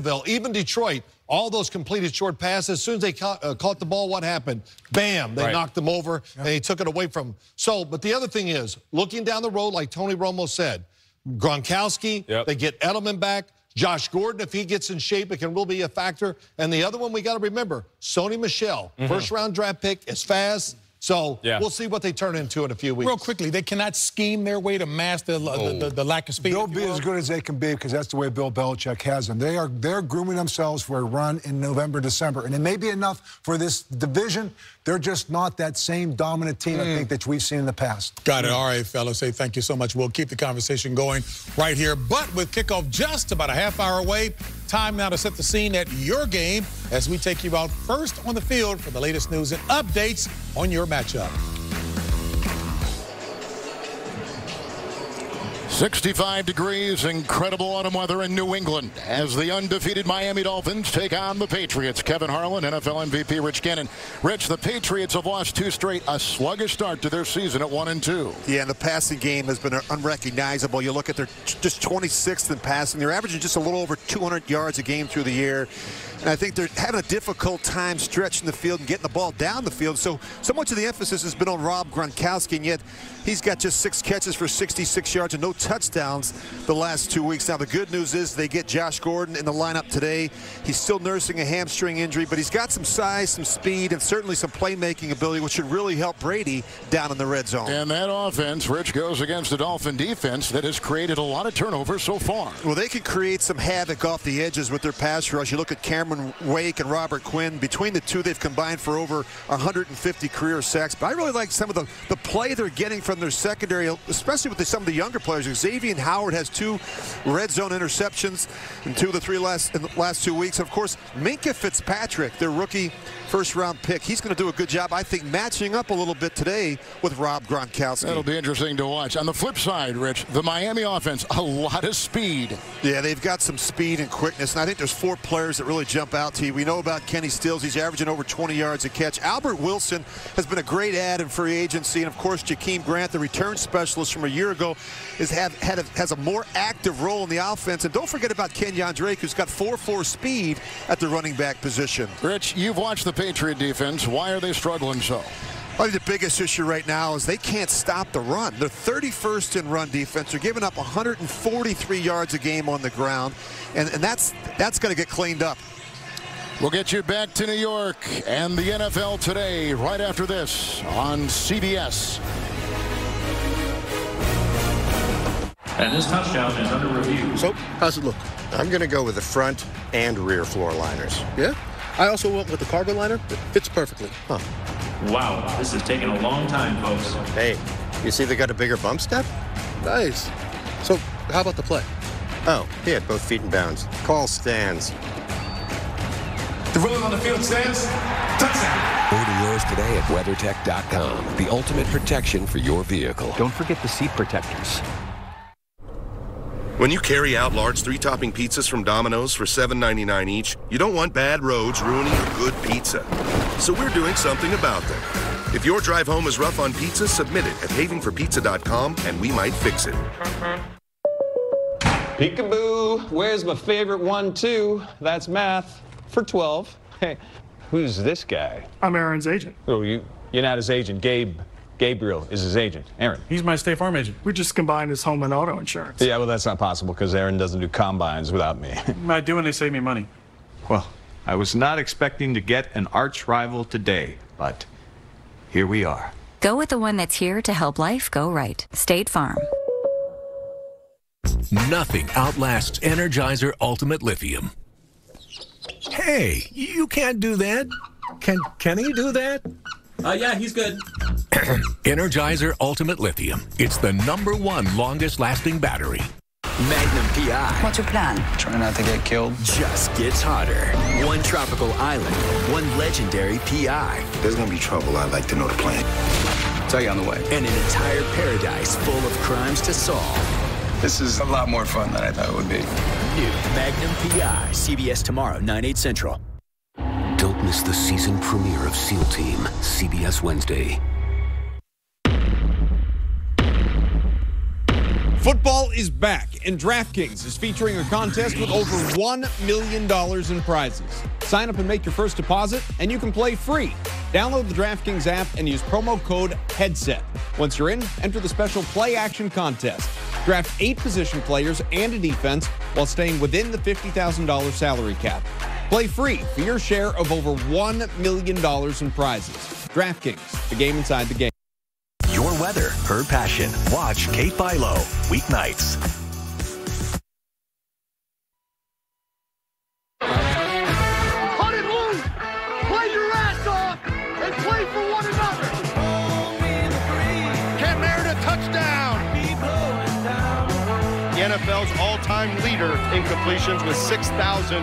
Jacksonville, even Detroit, all those completed short passes, as soon as they caught the ball, what happened? Bam, they knocked them over, and they took it away from them. So, but the other thing is, looking down the road, like Tony Romo said, Gronkowski, they get Edelman back. Josh Gordon, if he gets in shape, it can really be a factor. And the other one we got to remember, Sony Michel, first-round draft pick, is fast. So we'll see what they turn into in a few weeks. Real quickly, they cannot scheme their way to mask the lack of speed. They'll be as good as they can be because that's the way Bill Belichick has them. They're grooming themselves for a run in November, December. And it may be enough for this division. They're just not that same dominant team, I think, that we've seen in the past. Got it. All right, fellas. Say thank you so much. We'll keep the conversation going right here. But with kickoff just about a half hour away, time now to set the scene at your game as we take you out first on the field for the latest news and updates on your matchup. 65 degrees, incredible autumn weather in New England as the undefeated Miami Dolphins take on the Patriots. Kevin Harlan, NFL MVP Rich Gannon. Rich, the Patriots have lost 2 straight, a sluggish start to their season at 1-2. Yeah, and the passing game has been unrecognizable. You look at their just 26th in passing. They're averaging just a little over 200 yards a game through the year. And I think they're having a difficult time stretching the field and getting the ball down the field. So much of the emphasis has been on Rob Gronkowski, and yet he's got just 6 catches for 66 yards and no touchdowns the last 2 weeks. Now, the good news is they get Josh Gordon in the lineup today. He's still nursing a hamstring injury, but he's got some size, some speed, and certainly some playmaking ability, which should really help Brady down in the red zone. And that offense, Rich, goes against a Dolphin defense that has created a lot of turnovers so far. Well, they can create some havoc off the edges with their pass rush. You look at Cameron Wake and Robert Quinn. Between the two, they've combined for over 150 career sacks. But I really like some of the play they're getting from their secondary, especially with some of the younger players. Xavier Howard has 2 red zone interceptions in 2 of the 3 last 2 weeks. Of course, Minkah Fitzpatrick, their rookie first-round pick, he's going to do a good job, I think, matching up a little bit today with Rob Gronkowski. That'll be interesting to watch. On the flip side, Rich, the Miami offense, a lot of speed. Yeah, they've got some speed and quickness, and I think there's 4 players that really jump out to you. We know about Kenny Stills. He's averaging over 20 yards a catch. Albert Wilson has been a great add in free agency, and of course, Jakeem Grant, the return specialist from a year ago, has a more active role in the offense. And don't forget about Kenyon Drake, who's got 4.4 speed at the running back position. Rich, you've watched the Patriot defense. Why are they struggling so? I think the biggest issue right now is they can't stop the run. They're 31st in run defense. They're giving up 143 yards a game on the ground, and that's going to get cleaned up. We'll get you back to New York and the NFL today right after this on CBS. And this touchdown is under review. So, how's it look? I'm going to go with the front and rear floor liners. Yeah? I also went with the cargo liner. It fits perfectly. Huh. Wow, this is taking a long time, folks. Hey, you see they got a bigger bump step? Nice. So, how about the play? Oh, he had both feet in bounds. Call stands. The ruling on the field stands. Touchdown. Order yours today at WeatherTech.com. The ultimate protection for your vehicle. Don't forget the seat protectors. When you carry out large 3-topping pizzas from Domino's for $7.99 each, you don't want bad roads ruining a good pizza. So we're doing something about them. If your drive home is rough on pizza, submit it at havenforpizza.com and we might fix it. Peekaboo, where's my favorite 1-2? That's math for 12. Hey, who's this guy? I'm Aaron's agent. Oh, you're not his agent. Gabriel is his agent. Aaron. He's my State Farm agent. We just combined his home and auto insurance. Yeah, well, that's not possible because Aaron doesn't do combines without me. I do when they save me money. Well, I was not expecting to get an arch rival today, but here we are. Go with the one that's here to help life go right. State Farm. Nothing outlasts Energizer Ultimate Lithium. Hey, you can't do that. Can he do that? Yeah, he's good. Energizer Ultimate Lithium. It's the #1 longest lasting battery. Magnum PI. What's your plan? Try not to get killed. Just gets hotter. One tropical island, one legendary PI. There's gonna be trouble. I'd like to know the plan. Tell you on the way. And an entire paradise full of crimes to solve. This is a lot more fun than I thought it would be. New Magnum PI. CBS tomorrow, 9/8 Central. Don't miss the season premiere of SEAL Team, CBS Wednesday. Football is back, and DraftKings is featuring a contest with over $1 million in prizes. Sign up and make your first deposit, and you can play free. Download the DraftKings app and use promo code HEADSET. Once you're in, enter the special play action contest. Draft 8 position players and a defense while staying within the $50,000 salary cap. Play free for your share of over $1 million in prizes. DraftKings, the game inside the game. Your weather, her passion. Watch Kate Bilo, weeknights. Cut it loose! Play your ass off and play for one another! Cam Meredith, touchdown! The NFL's all-time leader in completions with 6,301.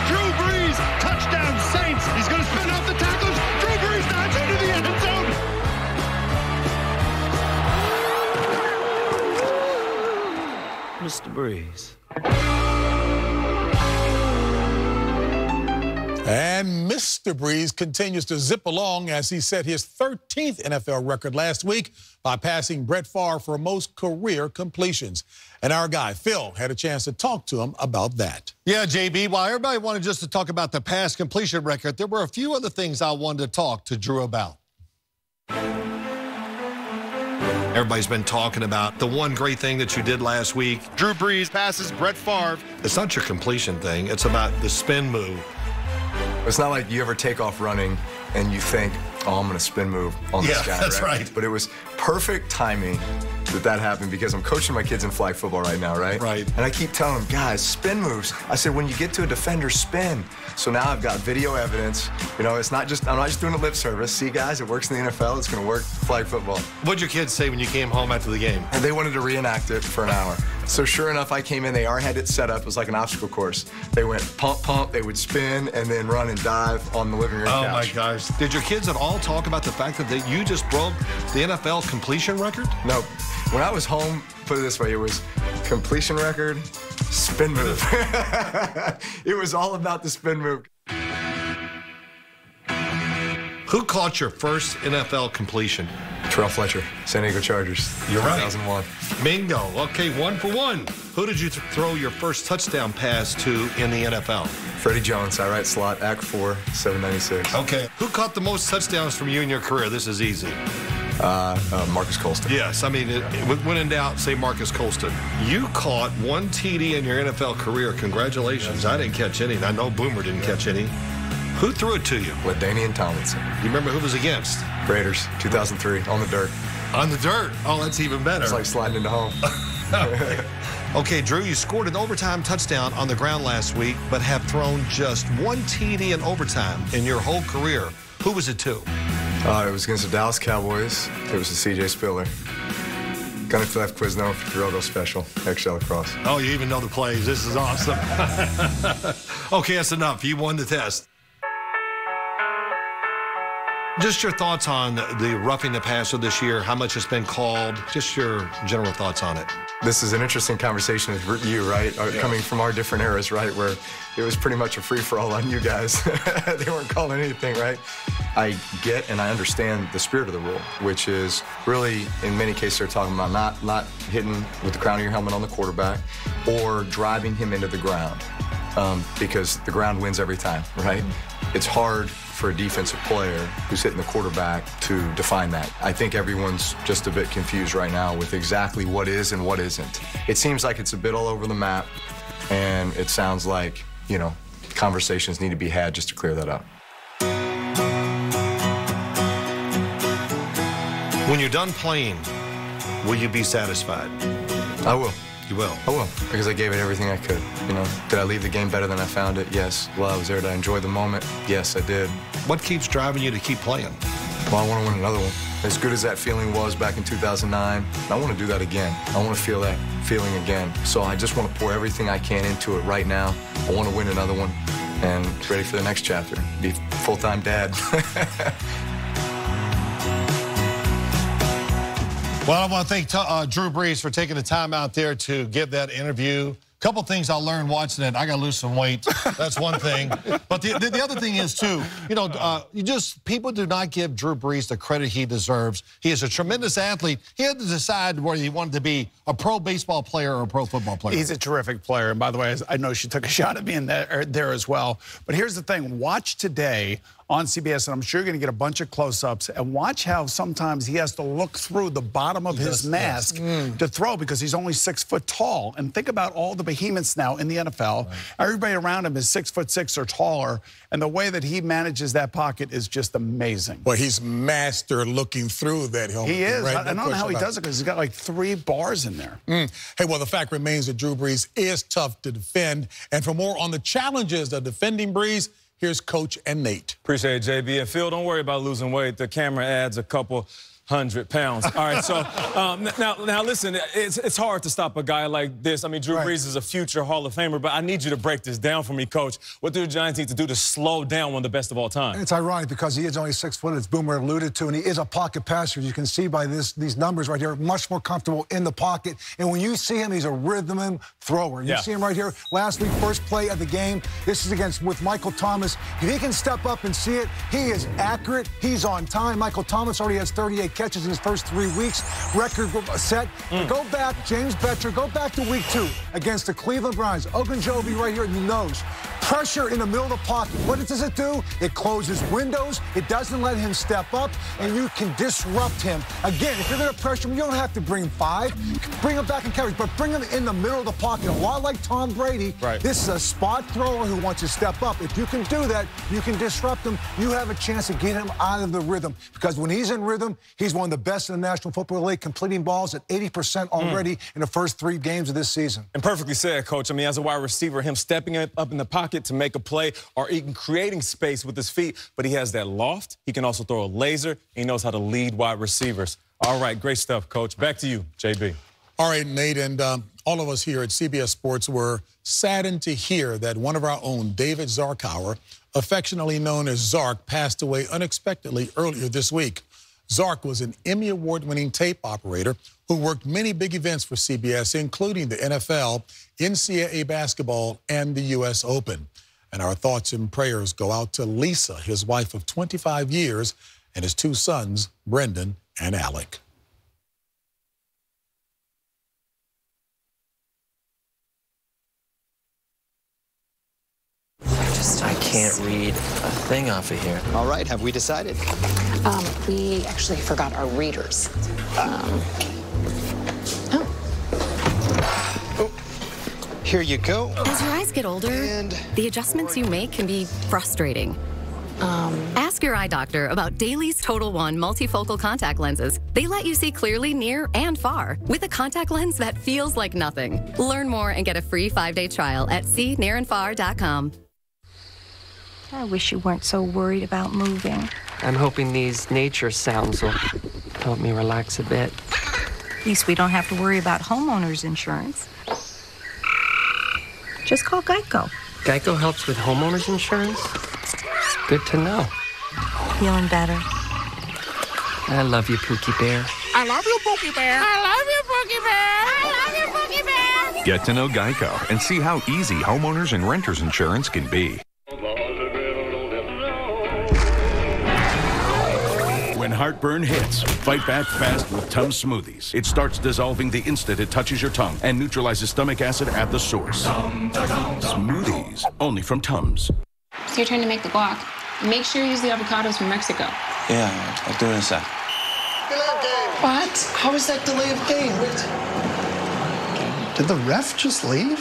Drew Brees, touchdown Saints! He's going to spin off the tackles! Drew Brees dives into the end zone! Mr. Breeze. And Mr. Breeze continues to zip along as he set his 13th NFL record last week by passing Brett Favre for most career completions. And our guy, Phil, had a chance to talk to him about that. Yeah, JB, while everybody wanted just to talk about the pass completion record, there were a few other things I wanted to talk to Drew about. Everybody's been talking about the one great thing that you did last week. Drew Brees passes Brett Favre. It's not your completion thing. It's about the spin move. It's not like you ever take off running and you think, oh, I'm going to spin move on this guy. That's right. But it was perfect timing that happened because I'm coaching my kids in flag football right now, right? Right. And I keep telling them, guys, spin moves. I said, when you get to a defender, spin. So now I've got video evidence. You know, it's not just, I'm not just doing a lip service. See, guys, it works in the NFL. It's going to work flag football. What'd your kids say when you came home after the game? And they wanted to reenact it for an hour. So sure enough, I came in. They already had it set up. It was like an obstacle course. They went pump, pump. They would spin and then run and dive on the living room couch. Oh, my gosh. Did your kids at all talk about the fact that you just broke the NFL completion record? No. When I was home, put it this way, it was completion record, spin move. It was all about the spin move. Who caught your first NFL completion? Terrell Fletcher, San Diego Chargers. You're right. 2001. Bingo. Okay, 1 for 1. Who did you throw your first touchdown pass to in the NFL? Freddie Jones, I right slot, Act 4, 796. Okay. Who caught the most touchdowns from you in your career? This is easy. Marcus Colston. Yes, I mean, when in doubt, say Marcus Colston. You caught 1 TD in your NFL career. Congratulations. I didn't catch any. I know Boomer didn't catch any. Who threw it to you? LaDainian Tomlinson. You remember who was against? Raiders, 2003, on the dirt. On the dirt? Oh, that's even better. It's like sliding into home. Okay, Drew, you scored an overtime touchdown on the ground last week, but have thrown just 1 TD in overtime in your whole career. Who was it to? It was against the Dallas Cowboys. It was to C.J. Spiller. Gunny Fleff Quizno for Geraldo Special, XL Lacrosse. Oh, you even know the plays. This is awesome. Okay, that's enough. You won the test. Just your thoughts on the roughing the passer this year, how much it's been called, just your general thoughts on it. This is an interesting conversation with you, right? Yeah. Coming from our different eras, right, where it was pretty much a free-for-all on you guys. They weren't calling anything, right? I get and I understand the spirit of the rule, which is really, in many cases, they're talking about not hitting with the crown of your helmet on the quarterback or driving him into the ground because the ground wins every time, right? It's hard for a defensive player who's hitting the quarterback to define that. I think everyone's just a bit confused right now with exactly what is and what isn't. It seems like it's a bit all over the map, and it sounds like, you know, conversations need to be had just to clear that up. When you're done playing, will you be satisfied? I will. You will? I will, because I gave it everything I could. You know, did I leave the game better than I found it? Yes. While I was there, did I enjoy the moment? Yes, I did. What keeps driving you to keep playing? Well, I want to win another one. As good as that feeling was back in 2009, I want to do that again. I want to feel that feeling again. So I just want to pour everything I can into it right now. I want to win another one and get ready for the next chapter. Be full-time dad. Well, I want to thank Drew Brees for taking the time out there to give that interview. Couple things I learned watching it. I got to lose some weight. That's one thing. But the other thing is, too, you know, people do not give Drew Brees the credit he deserves. He is a tremendous athlete. He had to decide whether he wanted to be a pro baseball player or a pro football player. He's a terrific player. And by the way, I know she took a shot at me in there as well. But here's the thing. Watch today on CBS, and I'm sure you're going to get a bunch of close-ups, and watch how sometimes he has to look through the bottom of his mask to throw because he's only 6 foot tall. And think about all the behemoths now in the NFL. Right. Everybody around him is 6'6" or taller, and the way that he manages that pocket is just amazing. Well, he's master looking through that helmet. He is. Right? I don't know how he does it because he's got like 3 bars in there. Hey, well, the fact remains that Drew Brees is tough to defend. And for more on the challenges of defending Brees, here's Coach and Nate. Appreciate it, JB. And Phil, don't worry about losing weight. The camera adds a couple 100 pounds. All right, so now listen, it's hard to stop a guy like this. I mean, Drew Brees is a future Hall of Famer, but I need you to break this down for me, Coach. What do the Giants need to do to slow down one of the best of all time? It's ironic because he is only 6 foot, as Boomer alluded to, and he is a pocket passer. As you can see by these numbers right here, much more comfortable in the pocket. And when you see him, he's a rhythm thrower. You see him right here last week, first play of the game. This is with Michael Thomas. If he can step up and see it, he is accurate. He's on time. Michael Thomas already has 38 catches in his first 3 weeks. Record set. Go back, James Betcher, go back to week 2 against the Cleveland Browns. Ogunjobi right here in the nose. Pressure in the middle of the pocket. What does it do? It closes windows. It doesn't let him step up, and you can disrupt him. Again, if you're going to pressure him, you don't have to bring him 5. Bring him back in coverage, but bring him in the middle of the pocket. A lot like Tom Brady. This is a spot thrower who wants to step up. If you can do that, you can disrupt him. You have a chance to get him out of the rhythm, because when he's in rhythm, he's one of the best in the National Football League, completing balls at 80% already in the first 3 games of this season. And perfectly said, Coach. I mean, as a wide receiver, him stepping up in the pocket to make a play or even creating space with his feet, but he has that loft. He can also throw a laser. He knows how to lead wide receivers. All right, great stuff, Coach. Back to you, JB. All right, Nate, and all of us here at CBS Sports were saddened to hear that one of our own, David Zarkauer, affectionately known as Zark, passed away unexpectedly earlier this week. Zark was an Emmy Award-winning tape operator who worked many big events for CBS, including the NFL, NCAA basketball, and the U.S. Open. And our thoughts and prayers go out to Lisa, his wife of 25 years, and his 2 sons, Brendan and Alec. I can't read a thing off of here. All right, have we decided? We actually forgot our readers. Here you go. As your eyes get older, the adjustments you make can be frustrating. Ask your eye doctor about Dailies Total One multifocal contact lenses. They let you see clearly near and far with a contact lens that feels like nothing. Learn more and get a free 5-day trial at seenearandfar.com. I wish you weren't so worried about moving. I'm hoping these nature sounds will help me relax a bit. At least we don't have to worry about homeowners insurance. Just call Geico. Geico helps with homeowners insurance? Good to know. Feeling better? I love you, Pookie Bear. I love you, Pookie Bear. I love you, Pookie Bear. I love you, Pookie Bear. Get to know Geico and see how easy homeowners and renters insurance can be. When heartburn hits, fight back fast with Tums Smoothies. It starts dissolving the instant it touches your tongue and neutralizes stomach acid at the source. Smoothies, only from Tums. It's your turn to make the guac. Make sure you use the avocados from Mexico. Yeah, I'll do it in a sec. What? How is that delay of game? Did the ref just leave?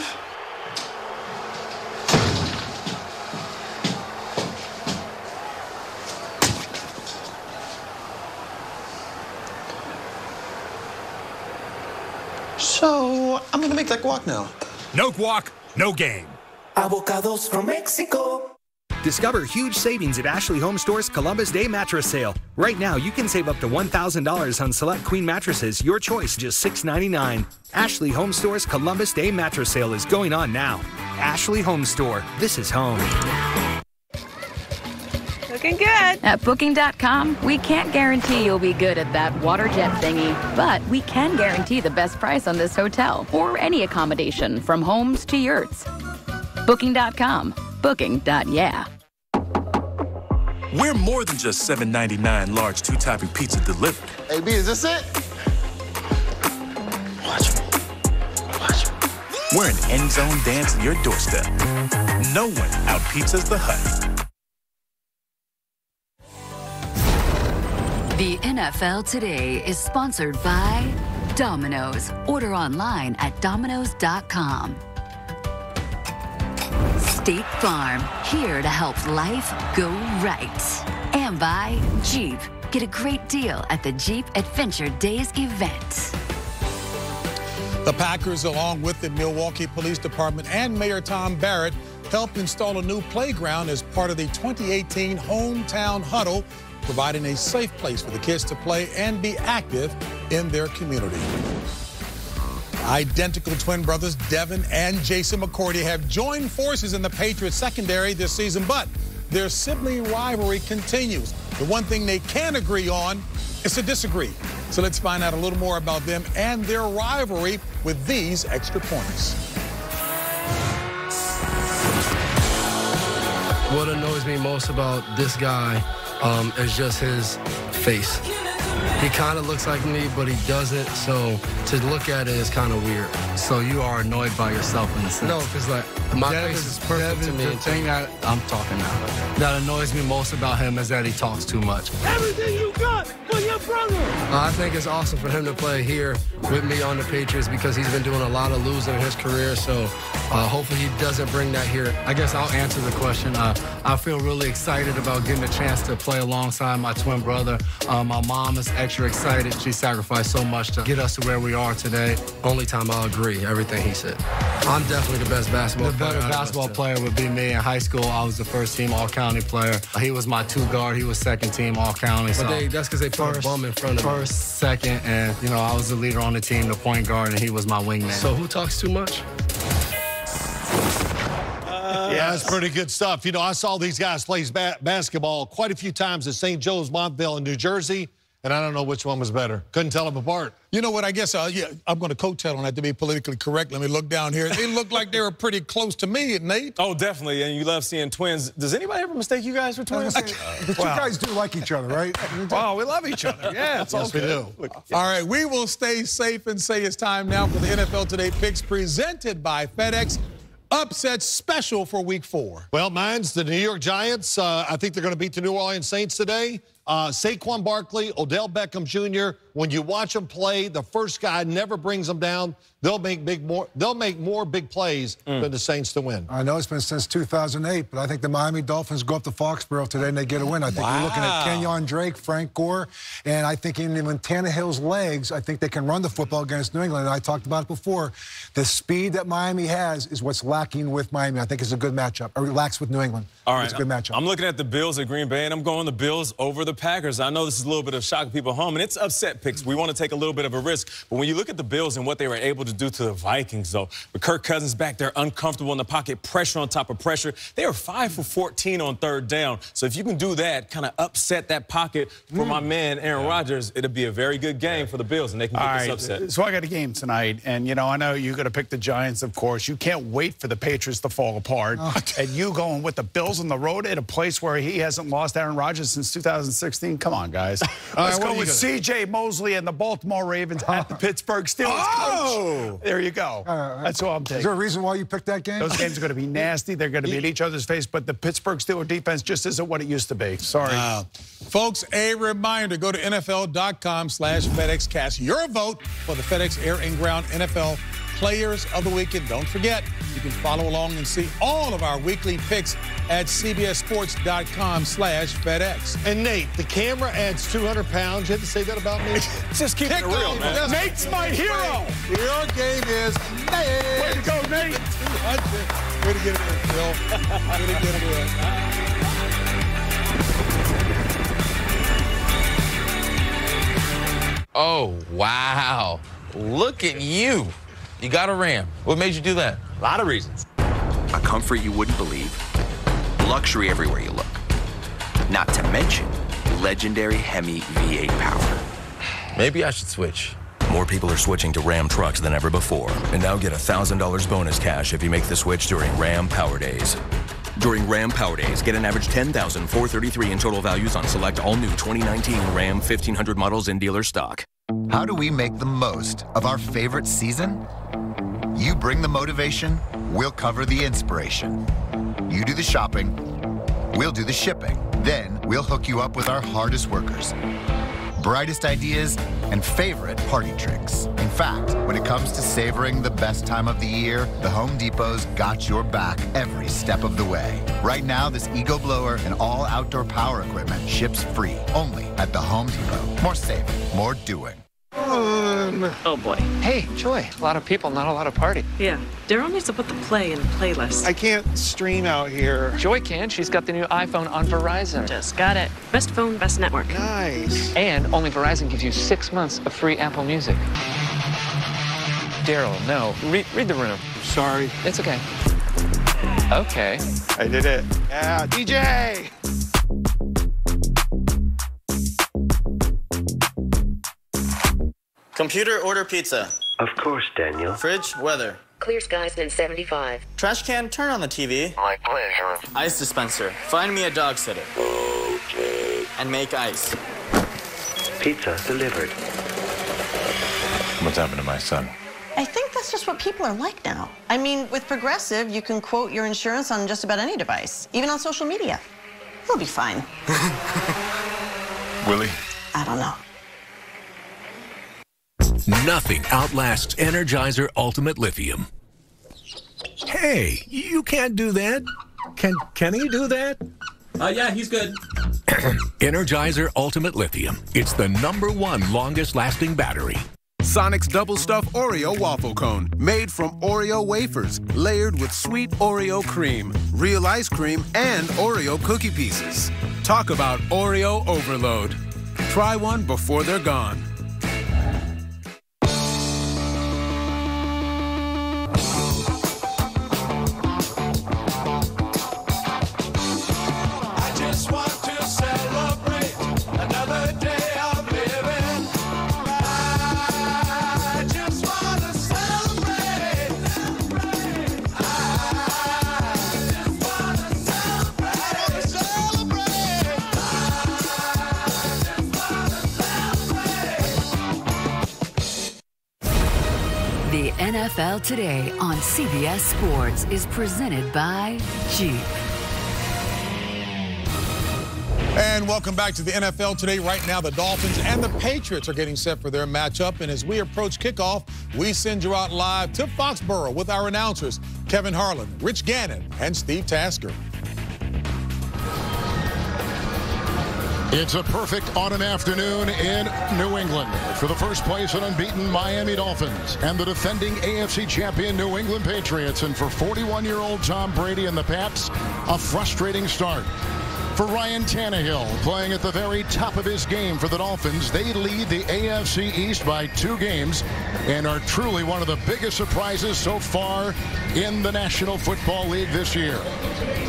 So, I'm gonna make that guac now. No guac, no game. Avocados from Mexico. Discover huge savings at Ashley Home Store's Columbus Day Mattress Sale. Right now, you can save up to $1,000 on select queen mattresses, your choice, just $6.99. Ashley Home Store's Columbus Day Mattress Sale is going on now. Ashley Home Store, this is home. Looking good. At Booking.com, we can't guarantee you'll be good at that water jet thingy, but we can guarantee the best price on this hotel or any accommodation from homes to yurts. Booking.com. Booking.yeah. We're more than just $7.99 large two-topping pizza delivered. Hey, B, is this it? Watch me. Watch me. We're an end zone dance at your doorstep. No one out-pizzas the Hut. The NFL Today is sponsored by Domino's. Order online at Domino's.com. State Farm, here to help life go right. And by Jeep. Get a great deal at the Jeep Adventure Days event. The Packers, along with the Milwaukee Police Department and Mayor Tom Barrett, helped install a new playground as part of the 2018 Hometown Huddle, providing a safe place for the kids to play and be active in their community. Identical twin brothers Devin and Jason McCourty have joined forces in the Patriots secondary this season, but their sibling rivalry continues. The one thing they can agree on is to disagree. So let's find out a little more about them and their rivalry with these extra points. What annoys me most about this guy is just his face. He kind of looks like me, but he doesn't, so to look at it is kind of weird. So you are annoyed by yourself in a sense? No, because like my face is perfect to me. The thing that I'm talking now that annoys me most about him is that he talks too much. Everything you got for your brother. I think it's awesome for him to play here with me on the Patriots because he's been doing a lot of losing in his career, so hopefully he doesn't bring that here. I guess I'll answer the question. I feel really excited about getting a chance to play alongside my twin brother. My mom is extra excited. She sacrificed so much to get us to where we are today. Only time I'll agree, everything he said. I'm definitely the best basketball player. The better basketball player would be me. In high school, I was the first-team All-County player. He was my two-guard. He was second-team All-County. So that's because they put a bum in front of me. First, second, and, you know, I was the leader on the team, the point guard, and he was my wingman. So who talks too much? Yeah, that's pretty good stuff. You know, I saw these guys play basketball quite a few times at St. Joe's Montville in New Jersey, and I don't know which one was better. Couldn't tell them apart. You know what, I guess, I'm going to coattail on that to be politically correct. Let me look down here. They look like they were pretty close to me, Nate. Oh, definitely, and you love seeing twins. Does anybody ever mistake you guys for twins? But you guys do like each other, right? Well, we love each other. Yeah, it's yes, we do. All right, we will stay safe and say it's time now for the NFL Today picks presented by FedEx. Upset special for Week 4. Well, mine's the New York Giants. I think they're going to beat the New Orleans Saints today. Saquon Barkley, Odell Beckham Jr., when you watch them play, the first guy never brings them down. They'll make more big plays than the Saints to win. I know it's been since 2008, but I think the Miami Dolphins go up to Foxborough today and they get a win. I think you're looking at Kenyon Drake, Frank Gore, and I think even Tannehill's legs, I think they can run the football against New England. And I talked about it before. The speed that Miami has is what's lacking with Miami. I think it's a good matchup, or lacks with New England. All right, it's a good matchup. I'm looking at the Bills at Green Bay, and I'm going the Bills over the Packers. I know this is a little bit of shock to people at home, and it's upset picks. We want to take a little bit of a risk. But when you look at the Bills and what they were able to do to the Vikings, though, with Kirk Cousins back there uncomfortable in the pocket, pressure on top of pressure, they were 5 for 14 on third down. So if you can do that, kind of upset that pocket for my man Aaron Rodgers, it'll be a very good game for the Bills, and they can get this upset. So I got a game tonight, and, you know, I know you're going to pick the Giants, of course. You can't wait for the Patriots to fall apart. And you going with the Bills on the road at a place where he hasn't lost Aaron Rodgers since 2016? Come on, guys. Let's go with C.J. Mosley and the Baltimore Ravens at the Pittsburgh Steelers. Coach. There you go. That's all I'm taking. Is there a reason why you picked that game? Those games are going to be nasty. They're going to be at each other's face, but the Pittsburgh Steelers defense just isn't what it used to be. Sorry. Folks, a reminder, go to NFL.com/FedEx. Cast your vote for the FedEx Air and Ground NFL Players of the Week. And don't forget, you can follow along and see all of our weekly picks at CBSSports.com/FedEx. And Nate, the camera adds 200 pounds. You had to say that about me? Just keep it real, man. Nate's my hero. Your game is Nate. Way to go, Nate. 200. Way to get it in, Phil. Way to get it in. Oh, wow. Look at you. You got a Ram. What made you do that? A lot of reasons. A comfort you wouldn't believe. Luxury everywhere you look. Not to mention legendary Hemi V8 power. Maybe I should switch. More people are switching to Ram trucks than ever before. And now get $1,000 bonus cash if you make the switch during Ram Power Days. During Ram Power Days, get an average $10,433 in total values on select all-new 2019 Ram 1500 models in dealer stock. How do we make the most of our favorite season? You bring the motivation, we'll cover the inspiration. You do the shopping, we'll do the shipping. Then we'll hook you up with our hardest workers, brightest ideas, and favorite party tricks. In fact, when it comes to savoring the best time of the year, the Home Depot's got your back every step of the way. Right now, this Ego blower and all outdoor power equipment ships free, only at the Home Depot. More saving, more doing. Oh boy. Hey, Joy, a lot of people, not a lot of party. Yeah, Daryl needs to put the play in the playlist. I can't stream out here. Joy can. She's got the new iPhone on Verizon. Just got it. Best phone, best network. Nice. And only Verizon gives you 6 months of free Apple Music. Daryl, no. Read the room. Sorry. It's okay. Okay. I did it. Yeah, DJ! Computer, order pizza. Of course, Daniel. Fridge, weather. Clear skies and 75. Trash can, turn on the TV. My pleasure. Ice dispenser, find me a dog sitter. Okay. And make ice. Pizza delivered. What's happened to my son? I think that's just what people are like now. I mean, with Progressive, you can quote your insurance on just about any device, even on social media. He'll be fine. Willie? I don't know. Nothing outlasts Energizer Ultimate Lithium. Hey, you can't do that. Can he do that? Yeah, he's good. Energizer Ultimate Lithium. It's the #1 longest lasting battery. Sonic's Double Stuffed Oreo Waffle Cone, made from Oreo wafers, layered with sweet Oreo cream, real ice cream, and Oreo cookie pieces. Talk about Oreo overload. Try one before they're gone. The NFL Today on CBS Sports is presented by Jeep. And welcome back to the NFL Today. Right now, the Dolphins and the Patriots are getting set for their matchup. And as we approach kickoff, we send you out live to Foxborough with our announcers, Kevin Harlan, Rich Gannon, and Steve Tasker. It's a perfect autumn afternoon in New England for the first place and unbeaten Miami Dolphins and the defending AFC champion New England Patriots. And for 41-year-old Tom Brady and the Pats, a frustrating start. For Ryan Tannehill, playing at the very top of his game for the Dolphins, they lead the AFC East by 2 games and are truly one of the biggest surprises so far in the National Football League this year.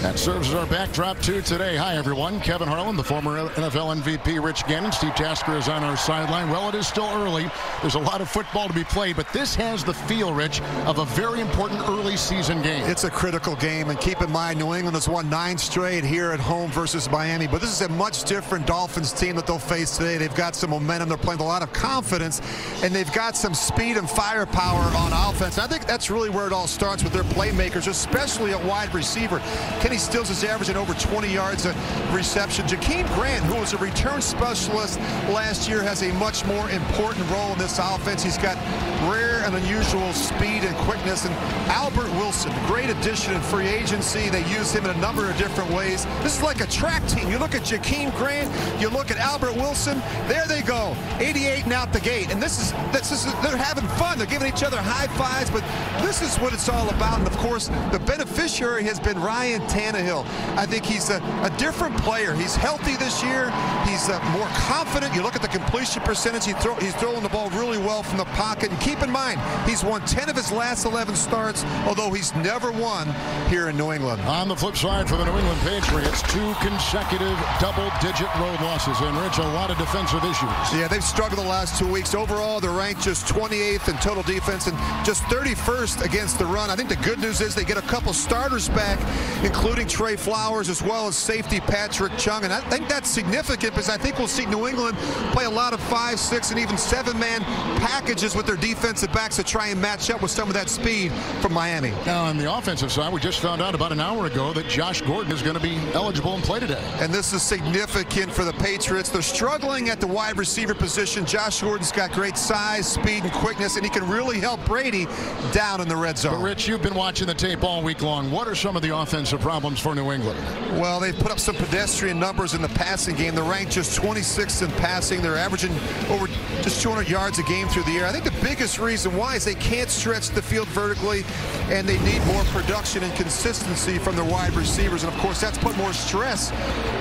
That serves as our backdrop to today. Hi, everyone. Kevin Harlan, the former NFL MVP, Rich Gannon. Steve Tasker is on our sideline. Well, it is still early. There's a lot of football to be played, but this has the feel, Rich, of a very important early season game. It's a critical game, and keep in mind, New England has won 9 straight here at home versus Miami, but this is a much different Dolphins team that they'll face today. They've got some momentum. They're playing with a lot of confidence, and they've got some speed and firepower on offense. I think that's really where it all starts with their playmakers, especially at wide receiver. Kenny Stills is averaging over 20 yards a reception. Jakeem Grant, who was a return specialist last year, has a much more important role in this offense. He's got rare and unusual speed and quickness. And Albert Wilson, great addition in free agency. They use him in a number of different ways. This is like a track team. You look at Jakeem Grant, you look at Albert Wilson, there they go, 88 and out the gate. And this is they're having fun. They're giving each other high fives, but this is what it's all about. And of course, the beneficiary has been Ryan Tannehill. I think he's a different player. He's healthy this year. He's more confident. You look at the completion percentage. He's throwing the ball really well from the pocket. And keep in mind, he's won 10 of his last 11 starts, although he's never won here in New England. On the flip side for the New England Patriots, 2 consecutive double-digit road losses. And, Rich, a lot of defensive issues. Yeah, they've struggled the last 2 weeks. Overall, they're ranked just 28th in total defense and just 31st against the run. I think the good news is they get a couple starters back, including Trey Flowers as well as safety Patrick Chung. And I think that's significant because I think we'll see New England play a lot of 5, 6, and even 7-man packages with their defensive backs to try and match up with some of that speed from Miami. Now, on the offensive side, we just found out about an hour ago that Josh Gordon is going to be eligible and play today. And this is significant for the Patriots. They're struggling at the wide receiver position. Josh Gordon's got great size, speed, and quickness, and he can really help Brady down in the red zone. But, Rich, you've been watching the tape all week long. What are some of the offensive problems for New England? Well, they've put up some pedestrian numbers in the passing game. They're ranked just 26th in passing. They're averaging over just 200 yards a game through the air. I think the biggest reason why is they can't stretch the field vertically, and they need more production and consistency from their wide receivers. And, of course, that's put more stress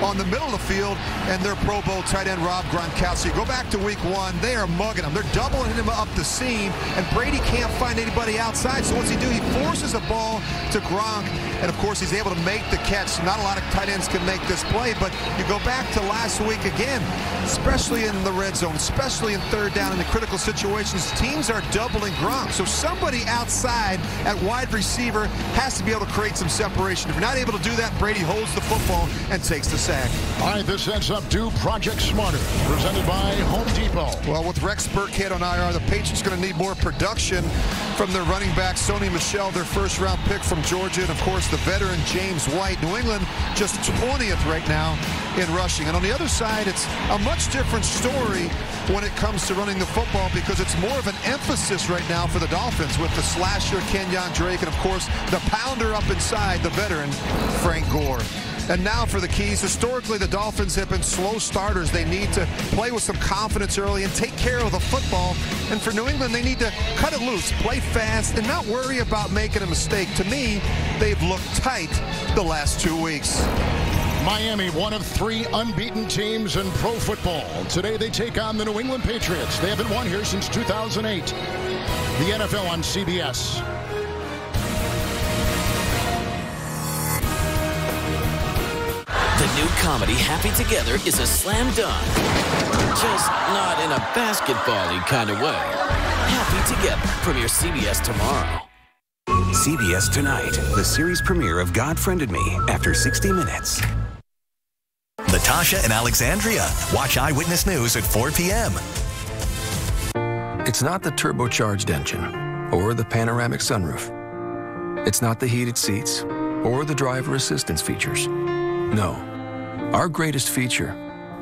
on the middle of the field and their Pro Bowl tight end Rob Gronkowski. Go back to week 1. They are mugging him. They're doubling him up the seam, and Brady can't find anybody outside. So what's he do? He forces a ball to Gronk, and, of course, he's able to make the catch. Not a lot of tight ends can make this play, but you go back to last week again, especially in the red zone, especially in third down in the critical situations, teams are doubling Gronk. So somebody outside at wide receiver has to be able to create some separation. If you're not able to do that, Brady holds the football and takes the sack. All right, this sets up to Project Smarter, presented by Home Depot. Well, with Rex Burkhead on IR, the Patriots going to need more production from their running back, Sony Michel, their first-round pick from Georgia, and, of course, the veteran James White. New England just 20th right now in rushing. And on the other side, it's a much different story when it comes to running the football because it's more of an emphasis right now for the Dolphins with the slasher Kenyon Drake and, of course, the pounder up inside, the veteran Frank Gore. And now for the keys. Historically, the Dolphins have been slow starters. They need to play with some confidence early and take care of the football. And for New England, they need to cut it loose, play fast, and not worry about making a mistake. To me, they've looked tight the last 2 weeks. Miami, one of 3 unbeaten teams in pro football. Today they take on the New England Patriots. They haven't won here since 2008. The NFL on CBS. The new comedy Happy Together is a slam dunk. Just not in a basketball-y kind of way. Happy Together premieres CBS tomorrow. CBS Tonight, the series premiere of God Friended Me after 60 Minutes. Natasha and Alexandria. Watch Eyewitness News at 4 p.m. It's not the turbocharged engine or the panoramic sunroof. It's not the heated seats or the driver assistance features. No, our greatest feature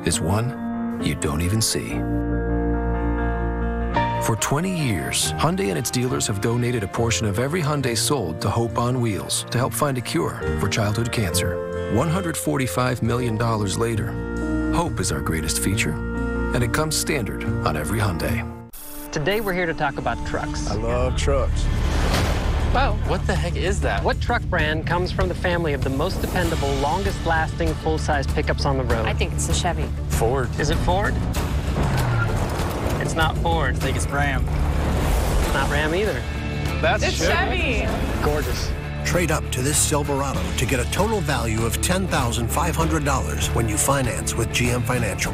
is one you don't even see. For 20 years, Hyundai and its dealers have donated a portion of every Hyundai sold to Hope on Wheels to help find a cure for childhood cancer. $145 million later, hope is our greatest feature, and it comes standard on every Hyundai. Today we're here to talk about trucks. I love trucks. Well, what the heck is that? What truck brand comes from the family of the most dependable, longest-lasting, full-size pickups on the road? I think it's a Chevy. Ford. Is it Ford? It's not Ford. I think it's Ram. It's not Ram either. It's Chevy. Gorgeous. Trade up to this Silverado to get a total value of $10,500 when you finance with GM Financial.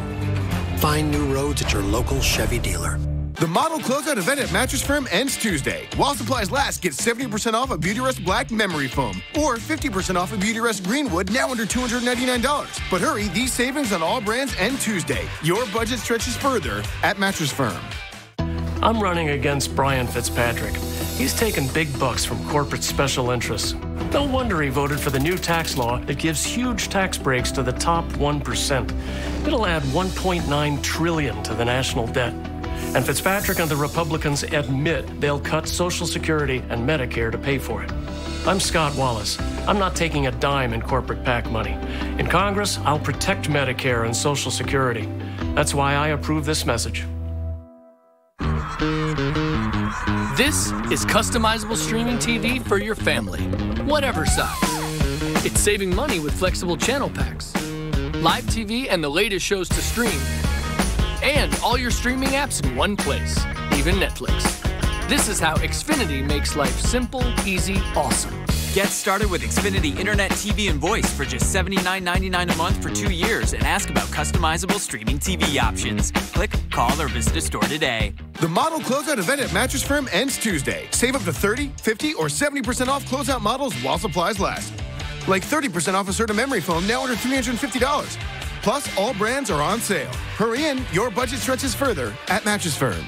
Find new roads at your local Chevy dealer. The model closeout event at Mattress Firm ends Tuesday. While supplies last, get 70% off a Beautyrest Black Memory Foam or 50% off a Beautyrest Greenwood, now under $299. But hurry, these savings on all brands end Tuesday. Your budget stretches further at Mattress Firm. I'm running against Brian Fitzpatrick. He's taken big bucks from corporate special interests. No wonder he voted for the new tax law that gives huge tax breaks to the top 1%. It'll add $1.9 trillion to the national debt. And Fitzpatrick and the Republicans admit they'll cut Social Security and Medicare to pay for it. I'm Scott Wallace. I'm not taking a dime in corporate PAC money. In Congress, I'll protect Medicare and Social Security. That's why I approve this message. This is customizable streaming TV for your family, whatever size. It's saving money with flexible channel packs, live TV and the latest shows to stream, and all your streaming apps in one place, even Netflix. This is how Xfinity makes life simple, easy, awesome. Get started with Xfinity Internet, TV, and Voice for just $79.99 a month for 2 years and ask about customizable streaming TV options. Click, call, or visit a store today. The model closeout event at Mattress Firm ends Tuesday. Save up to 30, 50, or 70% off closeout models while supplies last. Like 30% off a certain memory foam now under $350. Plus, all brands are on sale. Hurry in, your budget stretches further at Mattress Firm.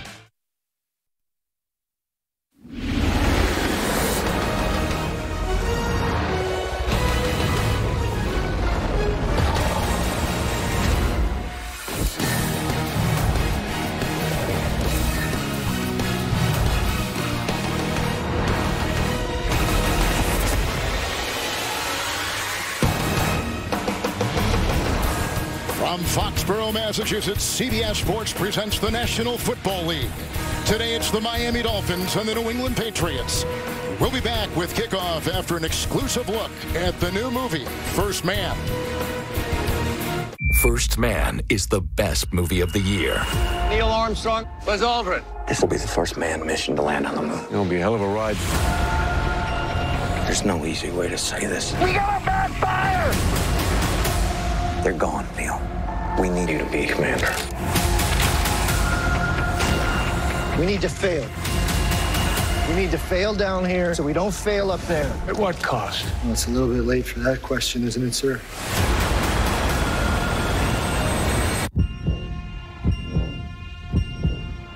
From Foxborough, Massachusetts, CBS Sports presents the National Football League. Today it's the Miami Dolphins and the New England Patriots. We'll be back with kickoff after an exclusive look at the new movie, First Man. First Man is the best movie of the year. Neil Armstrong, Buzz Aldrin. This will be the first manned mission to land on the moon. It'll be a hell of a ride. There's no easy way to say this. We got a bad fire! They're gone, Neil. We need you to be commander. We need to fail. We need to fail down here so we don't fail up there. At what cost? Well, it's a little bit late for that question, isn't it, sir?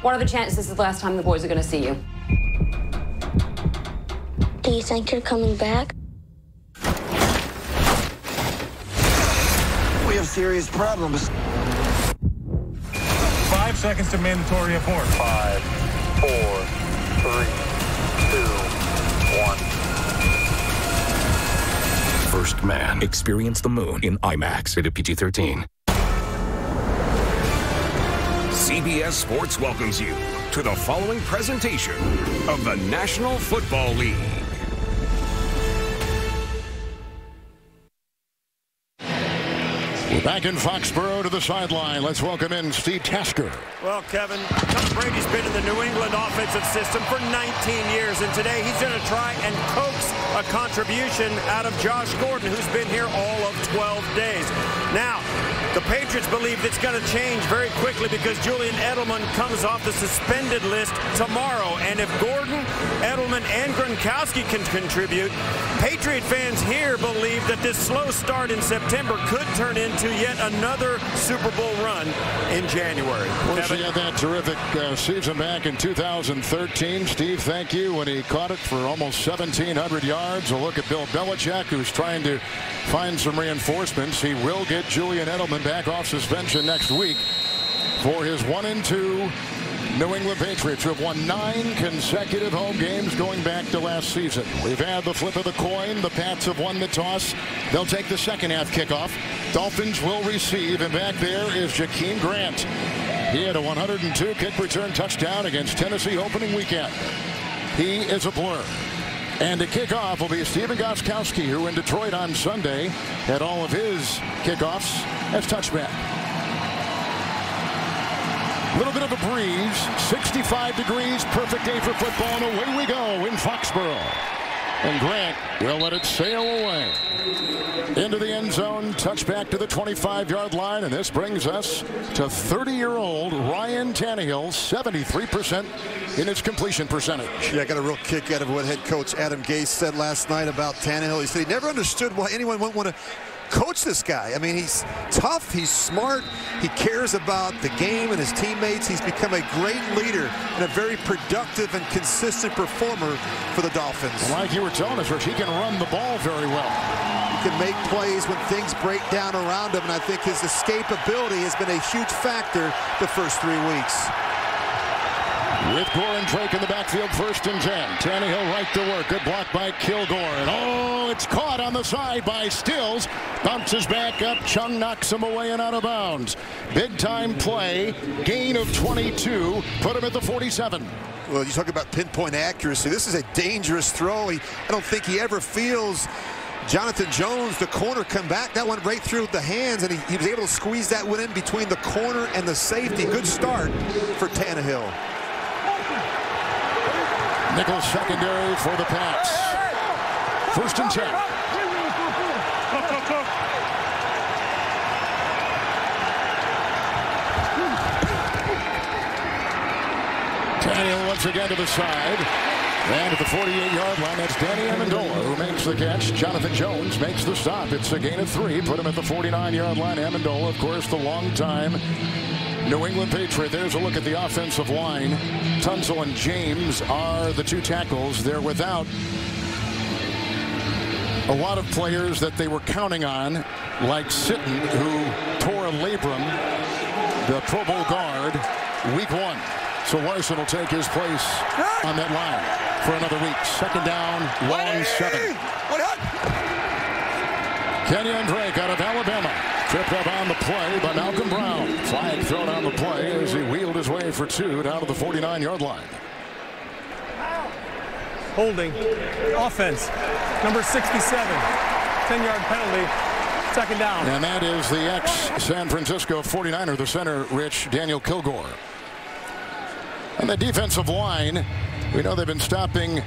What are the chances this is the last time the boys are going to see you? Do you think you're coming back? We have serious problems. 5 seconds to mandatory abort. 5, 4, 3, 2, 1. First Man. Experience the moon in IMAX. Rated PG-13. CBS Sports welcomes you to the following presentation of the National Football League. We're back in Foxborough to the sideline. Let's welcome in Steve Tasker. Well, Kevin, Tom Brady's been in the New England offensive system for 19 years, and today he's going to try and coax a contribution out of Josh Gordon, who's been here all of 12 days. Now, the Patriots believe it's going to change very quickly because Julian Edelman comes off the suspended list tomorrow. And if Gordon, Edelman, and Gronkowski can contribute, Patriot fans here believe that this slow start in September could turn into yet another Super Bowl run in January. Well, he had that terrific season back in 2013. Steve, thank you, when he caught it for almost 1,700 yards. A look at Bill Belichick, who's trying to find some reinforcements. He will get Julian Edelman back off suspension next week for his 1-2 New England Patriots, who have won 9 consecutive home games going back to last season. We've had the flip of the coin. The Pats have won the toss. They'll take the second half kickoff. Dolphins will receive, and back there is Jakeem Grant. He had a 102 kick return touchdown against Tennessee opening weekend. He is a blur. And to kick off will be Stephen Gostkowski, who in Detroit on Sunday had all of his kickoffs as touchback. A little bit of a breeze, 65 degrees, perfect day for football, and away we go in Foxborough. And Grant will let it sail away into the end zone, touchback to the 25-yard line, and this brings us to 30-year-old Ryan Tannehill, 73% in his completion percentage. Yeah, I got a real kick out of what head coach Adam Gase said last night about Tannehill. He said he never understood why anyone wouldn't want to coach this guy. I mean, he's tough, he's smart, he cares about the game and his teammates. He's become a great leader and a very productive and consistent performer for the Dolphins. And like you were telling us, Rich, he can run the ball very well. He can make plays when things break down around him, and I think his escapability has been a huge factor the first 3 weeks. With Gore and Drake in the backfield, 1st and 10. Tannehill right to work. Good block by Kilgore. And oh, it's caught on the side by Stills. Bounces back up. Chung knocks him away and out of bounds. Big time play. Gain of 22. Put him at the 47. Well, you talk about pinpoint accuracy. This is a dangerous throw. I don't think he ever feels Jonathan Jones, the corner, come back. That went right through the hands, and he was able to squeeze that one in between the corner and the safety. Good start for Tannehill. Nickel secondary for the Pats. First and 10. Daniel once again to the side. And at the 48-yard line, that's Danny Amendola who makes the catch. Jonathan Jones makes the stop. It's a gain of 3. Put him at the 49-yard line. Amendola, of course, the long-time New England Patriot. There's a look at the offensive line. Tunzel and James are the 2 tackles. They're without a lot of players that they were counting on, like Sitton, who tore a labrum, the Pro Bowl guard, week 1. So Larson will take his place on that line for another week. Second down, long 7. Kenyon Drake out of Alabama. Tripped up on the play by Malcolm Brown. Flag thrown on the play as he wheeled his way for 2 down to the 49-yard line. Holding. Offense. Number 67. 10-yard penalty. Second down. And that is the ex-San Francisco 49er, the center, Rich, Daniel Kilgore. And the defensive line, we know they've been stopping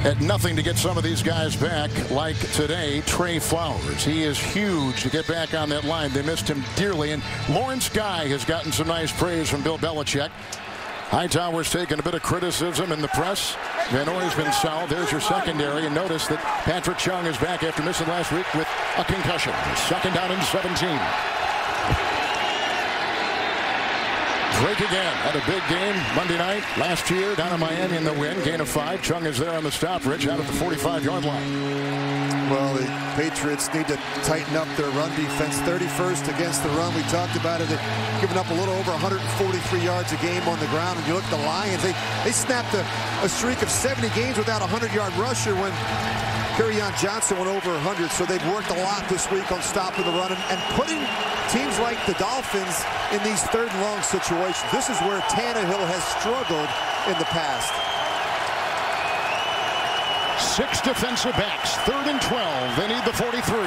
at nothing to get some of these guys back, like today, Trey Flowers. He is huge to get back on that line. They missed him dearly. And Lawrence Guy has gotten some nice praise from Bill Belichick. Hightower's taken a bit of criticism in the press. Van Noy's been solid. There's your secondary. And notice that Patrick Chung is back after missing last week with a concussion. Second down and 17. Drake again had a big game Monday night last year down in Miami in the win. Gain of 5. Chung is there on the stop, Rich, out at the 45-yard line. Well, the Patriots need to tighten up their run defense. 31st against the run. We talked about it. They've given up a little over 143 yards a game on the ground. And you look at the Lions, they snapped a streak of 70 games without a 100-yard rusher when Kerryon Johnson went over 100. So they've worked a lot this week on stopping the run and putting teams like the Dolphins in these third and long situations. This is where Tannehill has struggled in the past. 6 defensive backs. 3rd and 12. They need the 43.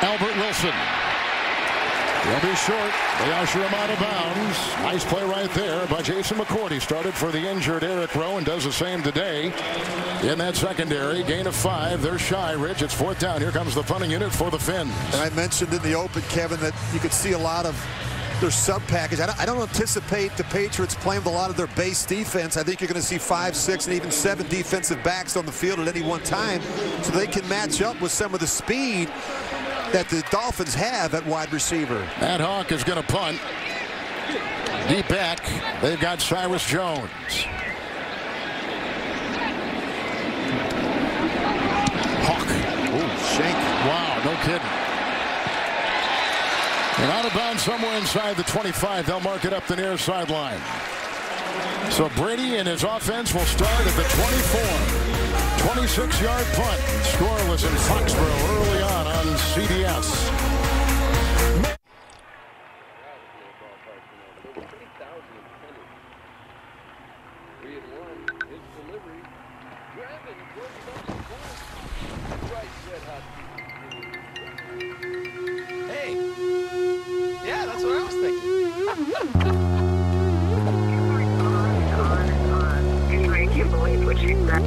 Albert Wilson. They'll be short. They usher him out of bounds. Nice play right there by Jason McCourt. He started for the injured Eric Rowe and does the same today in that secondary. Gain of 5. They're shy, Rich. It's 4th down. Here comes the punting unit for the Finns. And I mentioned in the open, Kevin, that you could see a lot of their sub package. I don't anticipate the Patriots playing with a lot of their base defense. I think you're going to see 5, 6, and even 7 defensive backs on the field at any one time, so they can match up with some of the speed that the Dolphins have at wide receiver. Matt Hawk is going to punt. Deep back, they've got Cyrus Jones. Hawk. Ooh, shank. Wow, no kidding. And out of bounds somewhere inside the 25. They'll mark it up the near sideline. So Brady and his offense will start at the 24. 26-yard punt. Scoreless in Foxborough early on CBS. Hey. Yeah, that's what I was thinking. I can't believe what you said.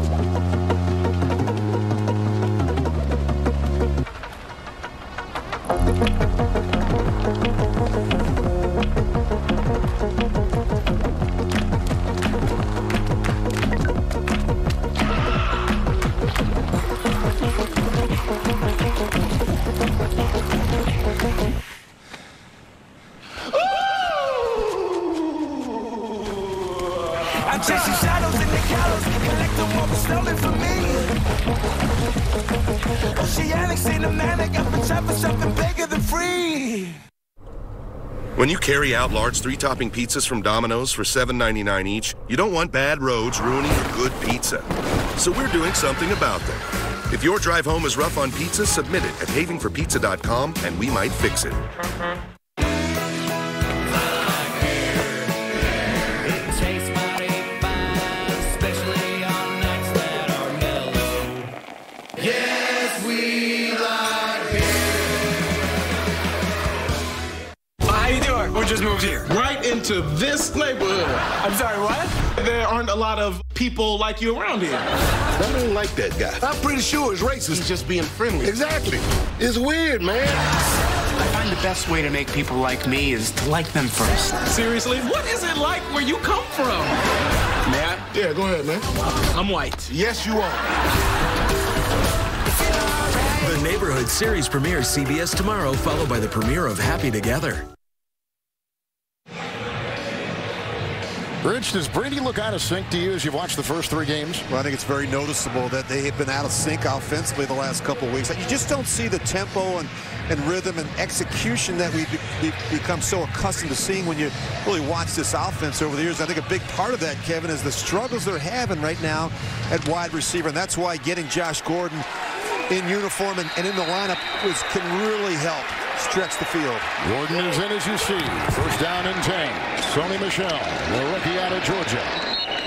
I'm chasing shadows in the gallows, collecting what was stolen from me. Oceanic, cinematic, I've been trapped for something bigger than free. When you carry out large 3-topping pizzas from Domino's for $7.99 each, you don't want bad roads ruining your good pizza. So we're doing something about them. If your drive home is rough on pizza, submit it at havenforpizza.com and we might fix it. Just moved here. Right in to this neighborhood. I'm sorry, what? There aren't a lot of people like you around here. I don't like that guy. I'm pretty sure it's racist. He's just being friendly. Exactly. It's weird, man. I find the best way to make people like me is to like them first. Seriously? What is it like where you come from? May I? Yeah, go ahead, man. I'm white. Yes, you are. The Neighborhood series premieres CBS tomorrow, followed by the premiere of Happy Together. Rich, does Brady look out of sync to you as you've watched the first 3 games? Well, I think it's very noticeable that they have been out of sync offensively the last couple of weeks. You just don't see the tempo and rhythm and execution that we've become so accustomed to seeing when you really watch this offense over the years. I think a big part of that, Kevin, is the struggles they're having right now at wide receiver, and that's why getting Josh Gordon in uniform and in the lineup can really help stretch the field. Gordon is in, as you see. First down and 10. Sony Michel, the rookie out of Georgia.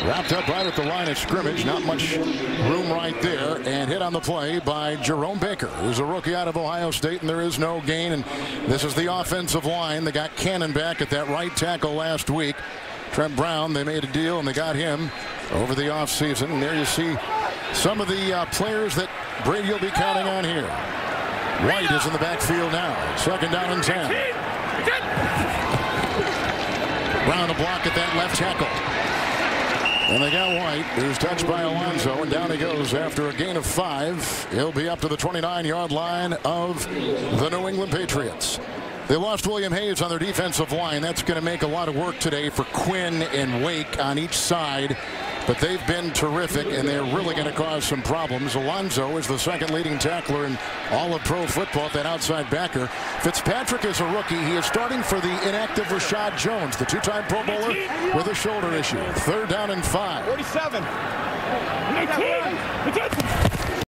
Wrapped up right at the line of scrimmage. Not much room right there. And hit on the play by Jerome Baker, who's a rookie out of Ohio State, and there is no gain. And this is the offensive line. They got Cannon back at that right tackle last week. Trent Brown, they made a deal, and they got him over the offseason. And there you see some of the players that Brady will be counting on here. White is in the backfield now. Second down and 10. Brown a block at that left tackle. And they got White, who's touched by Alonso, and down he goes after a gain of 5. He'll be up to the 29-yard line of the New England Patriots. They lost William Hayes on their defensive line. That's going to make a lot of work today for Quinn and Wake on each side. But they've been terrific, and they're really going to cause some problems. Alonso is the second leading tackler in all of pro football, that outside backer. Fitzpatrick is a rookie. He is starting for the inactive Rashad Jones, the 2-time Pro Bowler with a shoulder issue. Third down and 5. 47.